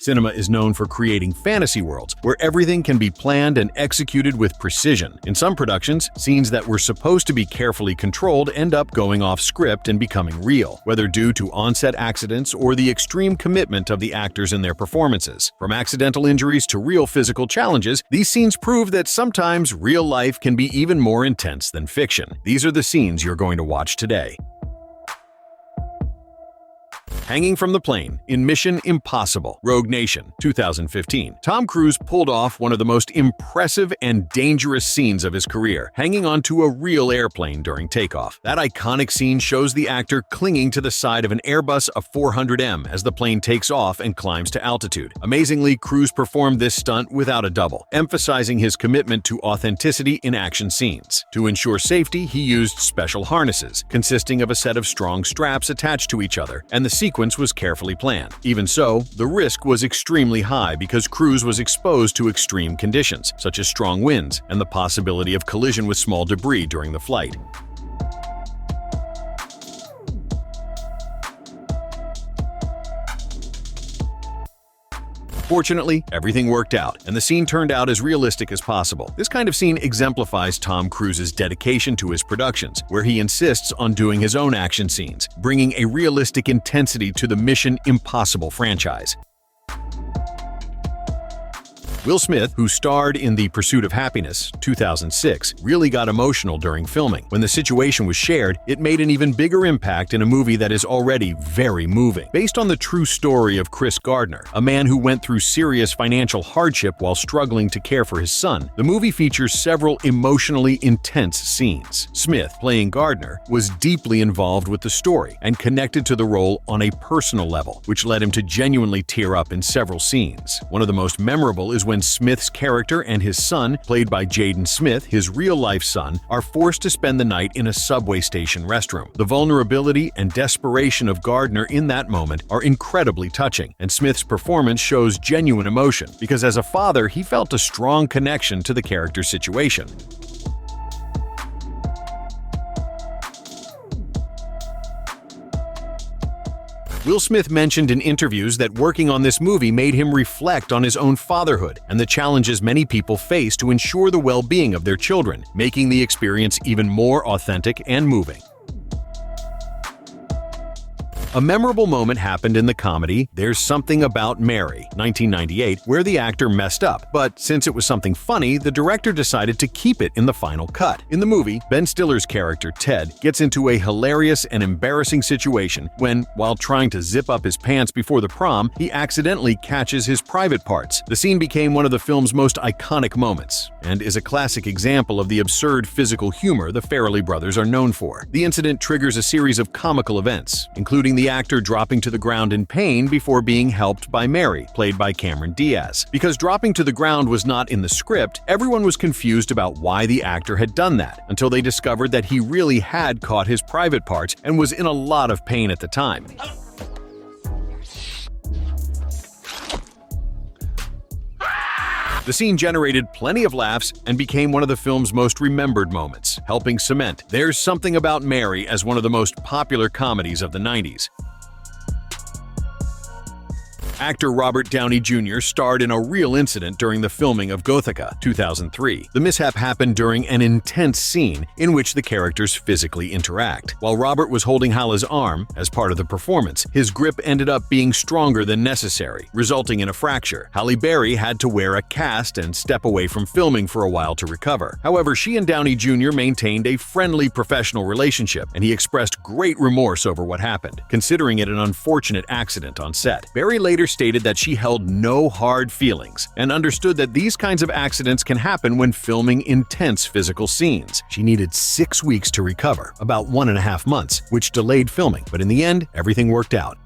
Cinema is known for creating fantasy worlds where everything can be planned and executed with precision. In some productions, scenes that were supposed to be carefully controlled end up going off script and becoming real, whether due to on-set accidents or the extreme commitment of the actors in their performances. From accidental injuries to real physical challenges, these scenes prove that sometimes real life can be even more intense than fiction. These are the scenes you're going to watch today. Hanging from the plane in Mission Impossible: Rogue Nation, 2015. Tom Cruise pulled off one of the most impressive and dangerous scenes of his career, hanging onto a real airplane during takeoff. That iconic scene shows the actor clinging to the side of an Airbus A400M as the plane takes off and climbs to altitude. Amazingly, Cruise performed this stunt without a double, emphasizing his commitment to authenticity in action scenes. To ensure safety, he used special harnesses, consisting of a set of strong straps attached to each other, and the sequence was carefully planned. Even so, the risk was extremely high because Cruise was exposed to extreme conditions, such as strong winds and the possibility of collision with small debris during the flight. Fortunately, everything worked out, and the scene turned out as realistic as possible. This kind of scene exemplifies Tom Cruise's dedication to his productions, where he insists on doing his own action scenes, bringing a realistic intensity to the Mission Impossible franchise. Will Smith, who starred in The Pursuit of Happiness, 2006, really got emotional during filming. When the situation was shared, it made an even bigger impact in a movie that is already very moving. Based on the true story of Chris Gardner, a man who went through serious financial hardship while struggling to care for his son, the movie features several emotionally intense scenes. Smith, playing Gardner, was deeply involved with the story and connected to the role on a personal level, which led him to genuinely tear up in several scenes. One of the most memorable is when Smith's character and his son, played by Jaden Smith, his real-life son, are forced to spend the night in a subway station restroom. The vulnerability and desperation of Gardner in that moment are incredibly touching, and Smith's performance shows genuine emotion because as a father, he felt a strong connection to the character's situation. Will Smith mentioned in interviews that working on this movie made him reflect on his own fatherhood and the challenges many people face to ensure the well-being of their children, making the experience even more authentic and moving. A memorable moment happened in the comedy There's Something About Mary, 1998, where the actor messed up, but since it was something funny, the director decided to keep it in the final cut. In the movie, Ben Stiller's character, Ted, gets into a hilarious and embarrassing situation when, while trying to zip up his pants before the prom, he accidentally catches his private parts. The scene became one of the film's most iconic moments, and is a classic example of the absurd physical humor the Farrelly brothers are known for. The incident triggers a series of comical events, including the actor dropping to the ground in pain before being helped by Mary, played by Cameron Diaz. Because dropping to the ground was not in the script, everyone was confused about why the actor had done that, until they discovered that he really had caught his private parts and was in a lot of pain at the time. The scene generated plenty of laughs and became one of the film's most remembered moments, helping cement There's Something About Mary as one of the most popular comedies of the 90s. Actor Robert Downey Jr. starred in a real incident during the filming of Gotha, 2003. The mishap happened during an intense scene in which the characters physically interact. While Robert was holding Hala's arm as part of the performance, his grip ended up being stronger than necessary, resulting in a fracture. Halle Berry had to wear a cast and step away from filming for a while to recover. However, she and Downey Jr. maintained a friendly professional relationship, and he expressed great remorse over what happened, considering it an unfortunate accident on set. Berry later stated that she held no hard feelings and understood that these kinds of accidents can happen when filming intense physical scenes. She needed 6 weeks to recover, about 1.5 months, which delayed filming, but in the end, everything worked out.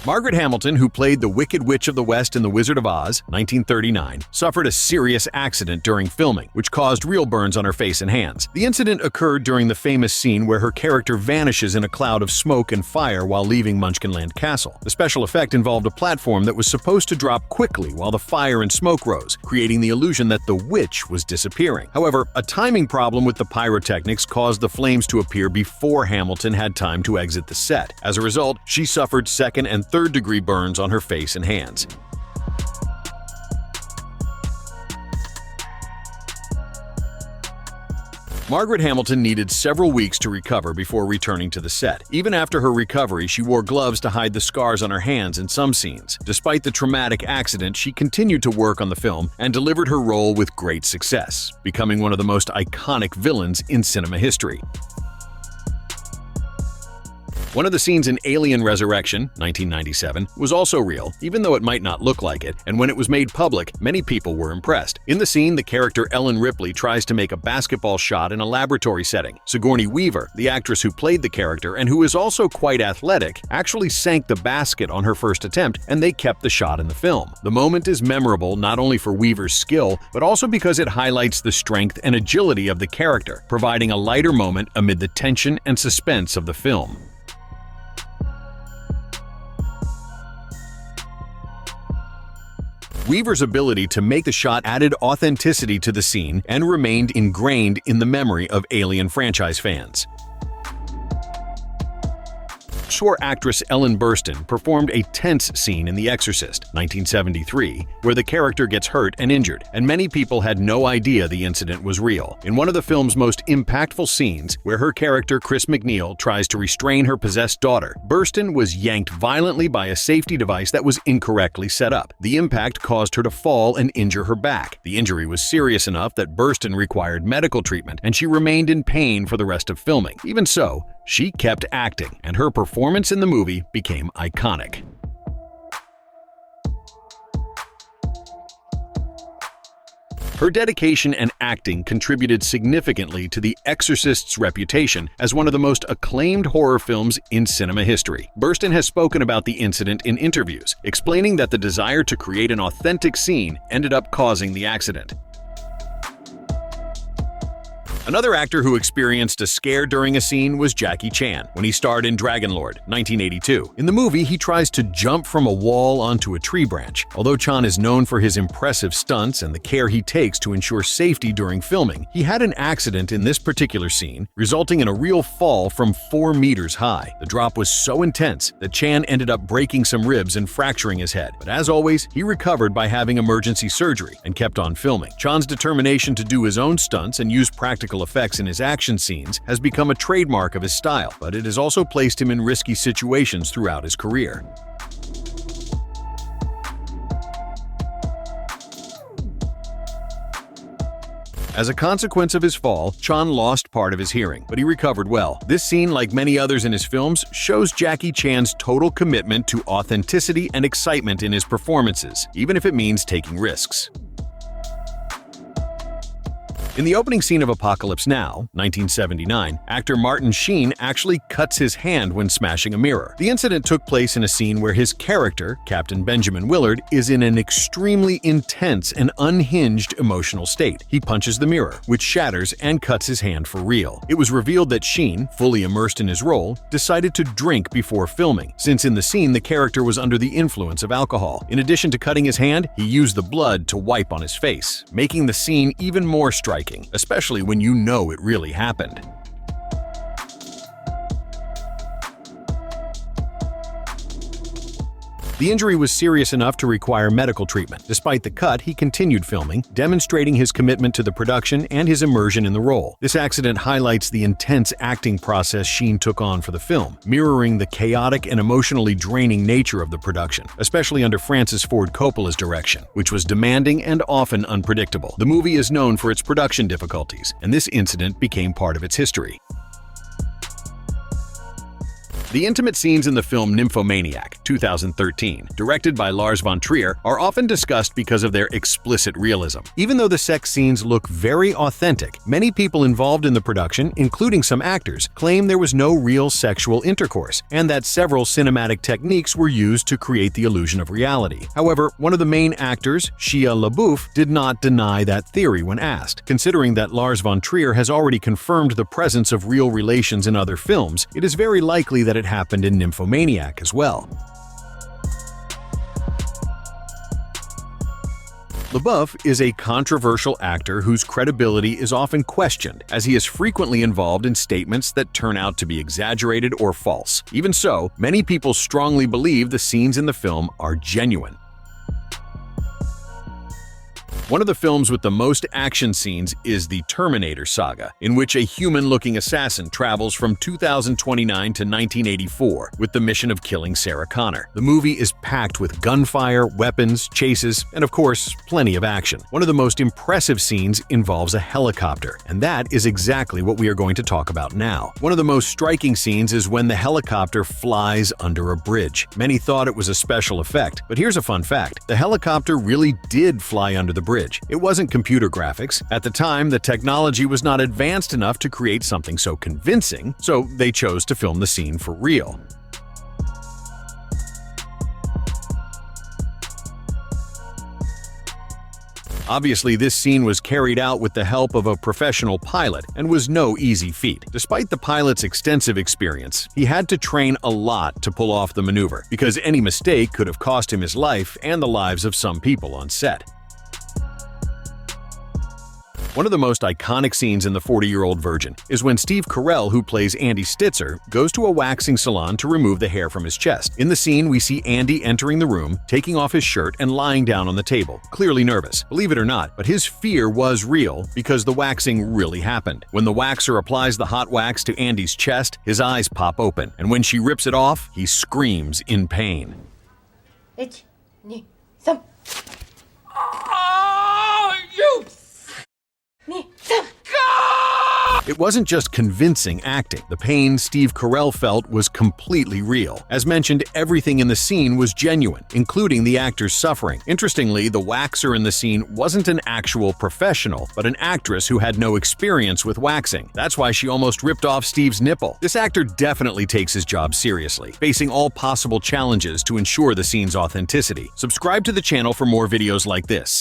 Margaret Hamilton, who played the Wicked Witch of the West in The Wizard of Oz, 1939, suffered a serious accident during filming, which caused real burns on her face and hands. The incident occurred during the famous scene where her character vanishes in a cloud of smoke and fire while leaving Munchkinland Castle. The special effect involved a platform that was supposed to drop quickly while the fire and smoke rose, creating the illusion that the witch was disappearing. However, a timing problem with the pyrotechnics caused the flames to appear before Hamilton had time to exit the set. As a result, she suffered second and third-degree burns on her face and hands. Margaret Hamilton needed several weeks to recover before returning to the set. Even after her recovery, she wore gloves to hide the scars on her hands in some scenes. Despite the traumatic accident, she continued to work on the film and delivered her role with great success, becoming one of the most iconic villains in cinema history. One of the scenes in Alien Resurrection, 1997, was also real, even though it might not look like it, and when it was made public, many people were impressed. In the scene, the character Ellen Ripley tries to make a basketball shot in a laboratory setting. Sigourney Weaver, the actress who played the character and who is also quite athletic, actually sank the basket on her first attempt, and they kept the shot in the film. The moment is memorable not only for Weaver's skill, but also because it highlights the strength and agility of the character, providing a lighter moment amid the tension and suspense of the film. Weaver's ability to make the shot added authenticity to the scene and remained ingrained in the memory of Alien franchise fans. Offshore actress Ellen Burstyn performed a tense scene in The Exorcist, 1973, where the character gets hurt and injured, and many people had no idea the incident was real. In one of the film's most impactful scenes, where her character Chris McNeil tries to restrain her possessed daughter, Burstyn was yanked violently by a safety device that was incorrectly set up. The impact caused her to fall and injure her back. The injury was serious enough that Burstyn required medical treatment, and she remained in pain for the rest of filming. Even so, she kept acting, and her performance in the movie became iconic. Her dedication and acting contributed significantly to The Exorcist's reputation as one of the most acclaimed horror films in cinema history. Burstyn has spoken about the incident in interviews, explaining that the desire to create an authentic scene ended up causing the accident. Another actor who experienced a scare during a scene was Jackie Chan, when he starred in Dragonlord, 1982. In the movie, he tries to jump from a wall onto a tree branch. Although Chan is known for his impressive stunts and the care he takes to ensure safety during filming, he had an accident in this particular scene, resulting in a real fall from 4 meters high. The drop was so intense that Chan ended up breaking some ribs and fracturing his head. But as always, he recovered by having emergency surgery and kept on filming. Chan's determination to do his own stunts and use practical effects in his action scenes has become a trademark of his style, but it has also placed him in risky situations throughout his career. As a consequence of his fall, Chan lost part of his hearing, but he recovered well. This scene, like many others in his films, shows Jackie Chan's total commitment to authenticity and excitement in his performances, even if it means taking risks. In the opening scene of Apocalypse Now, 1979, actor Martin Sheen actually cuts his hand when smashing a mirror. The incident took place in a scene where his character, Captain Benjamin Willard, is in an extremely intense and unhinged emotional state. He punches the mirror, which shatters and cuts his hand for real. It was revealed that Sheen, fully immersed in his role, decided to drink before filming, since in the scene the character was under the influence of alcohol. In addition to cutting his hand, he used the blood to wipe on his face, making the scene even more striking, especially when you know it really happened. The injury was serious enough to require medical treatment. Despite the cut, he continued filming, demonstrating his commitment to the production and his immersion in the role. This accident highlights the intense acting process Sheen took on for the film, mirroring the chaotic and emotionally draining nature of the production, especially under Francis Ford Coppola's direction, which was demanding and often unpredictable. The movie is known for its production difficulties, and this incident became part of its history. The intimate scenes in the film Nyphomaniac, 2013, directed by Lars von Trier, are often discussed because of their explicit realism. Even though the sex scenes look very authentic, many people involved in the production, including some actors, claim there was no real sexual intercourse, and that several cinematic techniques were used to create the illusion of reality. However, one of the main actors, Shia LaBeouf, did not deny that theory when asked. Considering that Lars von Trier has already confirmed the presence of real relations in other films, it is very likely that it happened in Nyphomaniac as well. LaBeouf is a controversial actor whose credibility is often questioned, as he is frequently involved in statements that turn out to be exaggerated or false. Even so, many people strongly believe the scenes in the film are genuine. One of the films with the most action scenes is the Terminator Saga, in which a human-looking assassin travels from 2029 to 1984 with the mission of killing Sarah Connor. The movie is packed with gunfire, weapons, chases, and of course, plenty of action. One of the most impressive scenes involves a helicopter, and that is exactly what we are going to talk about now. One of the most striking scenes is when the helicopter flies under a bridge. Many thought it was a special effect, but here's a fun fact. The helicopter really did fly under the bridge. It wasn't computer graphics. At the time, the technology was not advanced enough to create something so convincing, so they chose to film the scene for real. Obviously, this scene was carried out with the help of a professional pilot and was no easy feat. Despite the pilot's extensive experience, he had to train a lot to pull off the maneuver, because any mistake could have cost him his life and the lives of some people on set. One of the most iconic scenes in The 40-Year-Old Virgin is when Steve Carell, who plays Andy Stitzer, goes to a waxing salon to remove the hair from his chest. In the scene, we see Andy entering the room, taking off his shirt and lying down on the table, clearly nervous. Believe it or not, but his fear was real because the waxing really happened. When the waxer applies the hot wax to Andy's chest, his eyes pop open, and when she rips it off, he screams in pain. 1, 2, 3. Oh, you! It wasn't just convincing acting. The pain Steve Carell felt was completely real. As mentioned, everything in the scene was genuine, including the actor's suffering. Interestingly, the waxer in the scene wasn't an actual professional, but an actress who had no experience with waxing. That's why she almost ripped off Steve's nipple. This actor definitely takes his job seriously, facing all possible challenges to ensure the scene's authenticity. Subscribe to the channel for more videos like this.